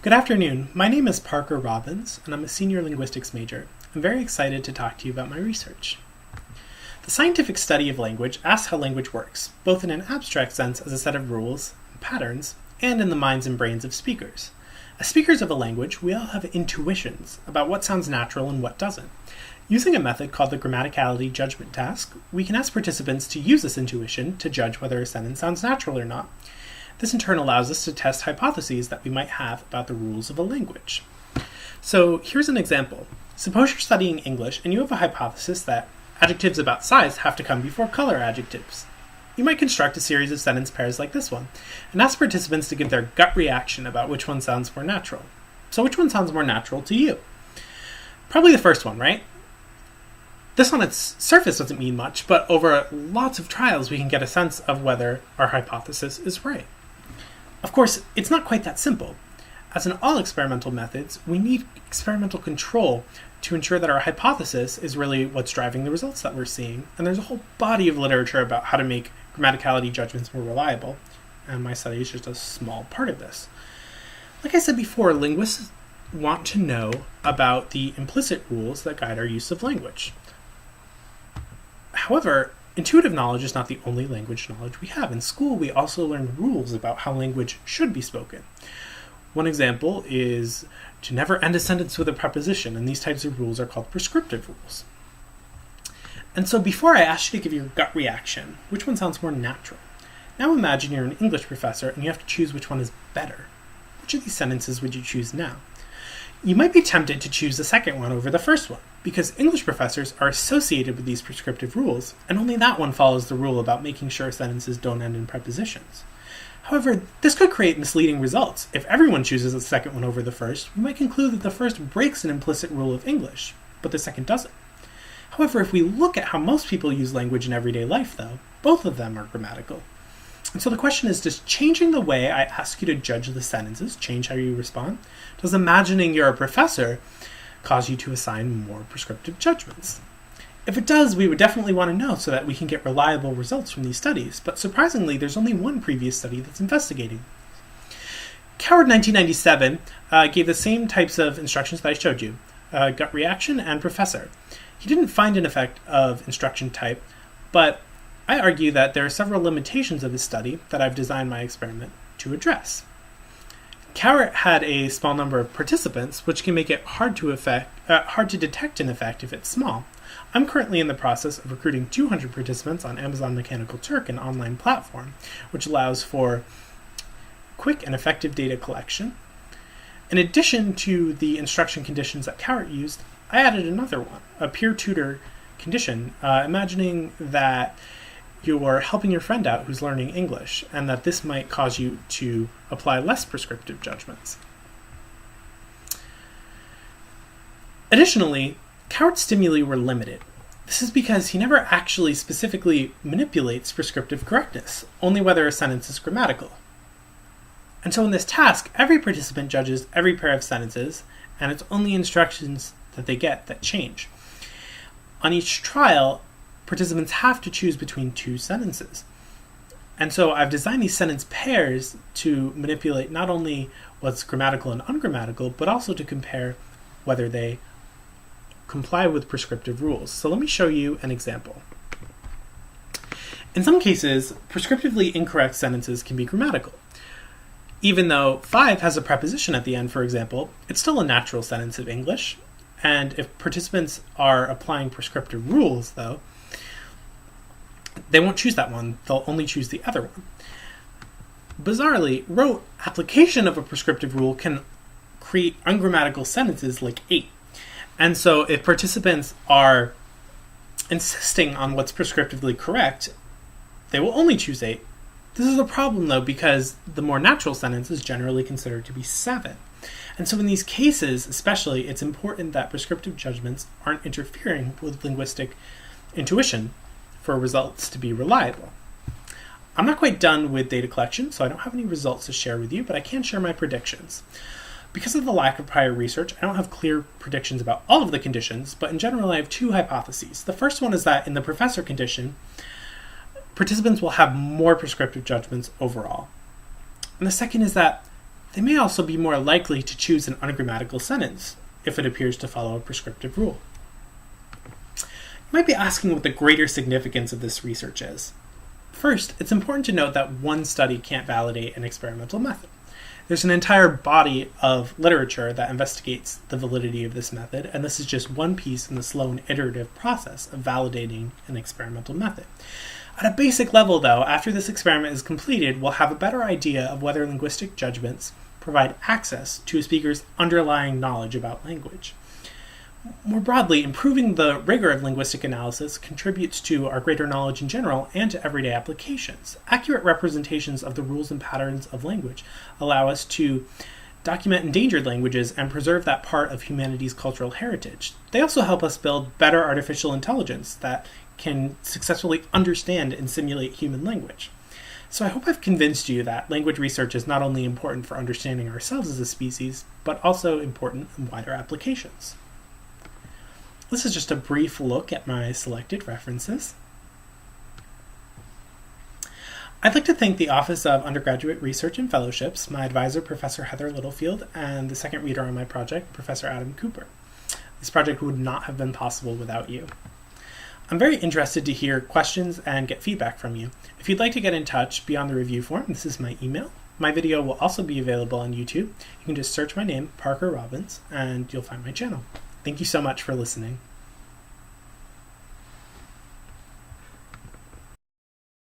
Good afternoon. My name is Parker Robbins, and I'm a senior linguistics major. I'm very excited to talk to you about my research. The scientific study of language asks how language works, both in an abstract sense as a set of rules and patterns, and in the minds and brains of speakers. As speakers of a language, we all have intuitions about what sounds natural and what doesn't. Using a method called the Grammaticality Judgment Task, we can ask participants to use this intuition to judge whether a sentence sounds natural or not. This in turn allows us to test hypotheses that we might have about the rules of a language. So here's an example. Suppose you're studying English and you have a hypothesis that adjectives about size have to come before color adjectives. You might construct a series of sentence pairs like this one and ask participants to give their gut reaction about which one sounds more natural. So which one sounds more natural to you? Probably the first one, right? This on its surface doesn't mean much, but over lots of trials we can get a sense of whether our hypothesis is right. Of course, it's not quite that simple. As in all experimental methods, we need experimental control to ensure that our hypothesis is really what's driving the results that we're seeing. And there's a whole body of literature about how to make grammaticality judgments more reliable, and my study is just a small part of this. Like I said before, linguists want to know about the implicit rules that guide our use of language. However, intuitive knowledge is not the only language knowledge we have. In school, we also learn rules about how language should be spoken. One example is to never end a sentence with a preposition, and these types of rules are called prescriptive rules. And so before I ask you to give your gut reaction, which one sounds more natural? Now imagine you're an English professor and you have to choose which one is better. Which of these sentences would you choose now? You might be tempted to choose the second one over the first one, because English professors are associated with these prescriptive rules, and only that one follows the rule about making sure sentences don't end in prepositions. However, this could create misleading results. If everyone chooses the second one over the first, we might conclude that the first breaks an implicit rule of English, but the second doesn't. However, if we look at how most people use language in everyday life, though, both of them are grammatical. And so the question is, does changing the way I ask you to judge the sentences change how you respond? Does imagining you're a professor cause you to assign more prescriptive judgments? If it does, we would definitely want to know so that we can get reliable results from these studies, but surprisingly, there's only one previous study that's investigating. Coward 1997 gave the same types of instructions that I showed you, gut reaction and professor. He didn't find an effect of instruction type, but I argue that there are several limitations of his study that I've designed my experiment to address. Cowart had a small number of participants, which can make it hard to detect an effect if it's small. I'm currently in the process of recruiting 200 participants on Amazon Mechanical Turk, an online platform, which allows for quick and effective data collection. In addition to the instruction conditions that Cowart used, I added another one, a peer tutor condition, imagining that you're helping your friend out who's learning English, and that this might cause you to apply less prescriptive judgments. Additionally, Cowart's stimuli were limited. This is because he never actually specifically manipulates prescriptive correctness, only whether a sentence is grammatical. And so in this task, every participant judges every pair of sentences, and it's only instructions that they get that change. On each trial, participants have to choose between two sentences. And so I've designed these sentence pairs to manipulate not only what's grammatical and ungrammatical, but also to compare whether they comply with prescriptive rules. So let me show you an example. In some cases, prescriptively incorrect sentences can be grammatical. Even though 5 has a preposition at the end, for example, it's still a natural sentence of English. And if participants are applying prescriptive rules, though, they won't choose that one, they'll only choose the other one. Bizarrely, rote application of a prescriptive rule can create ungrammatical sentences like 8. And so if participants are insisting on what's prescriptively correct, they will only choose 8. This is a problem, though, because the more natural sentence is generally considered to be 7. And so in these cases, especially, it's important that prescriptive judgments aren't interfering with linguistic intuition for results to be reliable. I'm not quite done with data collection, so I don't have any results to share with you, but I can share my predictions. Because of the lack of prior research, I don't have clear predictions about all of the conditions, but in general I have 2 hypotheses. The first one is that in the professor condition, participants will have more prescriptive judgments overall. And the second is that They may also be more likely to choose an ungrammatical sentence if it appears to follow a prescriptive rule. You might be asking what the greater significance of this research is. First, it's important to note that one study can't validate an experimental method. There's an entire body of literature that investigates the validity of this method, and this is just one piece in the slow and iterative process of validating an experimental method. At a basic level, though, after this experiment is completed, we'll have a better idea of whether linguistic judgments provide access to a speaker's underlying knowledge about language. More broadly, improving the rigor of linguistic analysis contributes to our greater knowledge in general and to everyday applications. Accurate representations of the rules and patterns of language allow us to document endangered languages and preserve that part of humanity's cultural heritage. They also help us build better artificial intelligence that can successfully understand and simulate human language. So I hope I've convinced you that language research is not only important for understanding ourselves as a species, but also important in wider applications. This is just a brief look at my selected references. I'd like to thank the Office of Undergraduate Research and Fellowships, my advisor, Professor Heather Littlefield, and the second reader on my project, Professor Adam Cooper. This project would not have been possible without you. I'm very interested to hear questions and get feedback from you. If you'd like to get in touch beyond the review form, this is my email. My video will also be available on YouTube. You can just search my name, Parker Robbins, and you'll find my channel. Thank you so much for listening.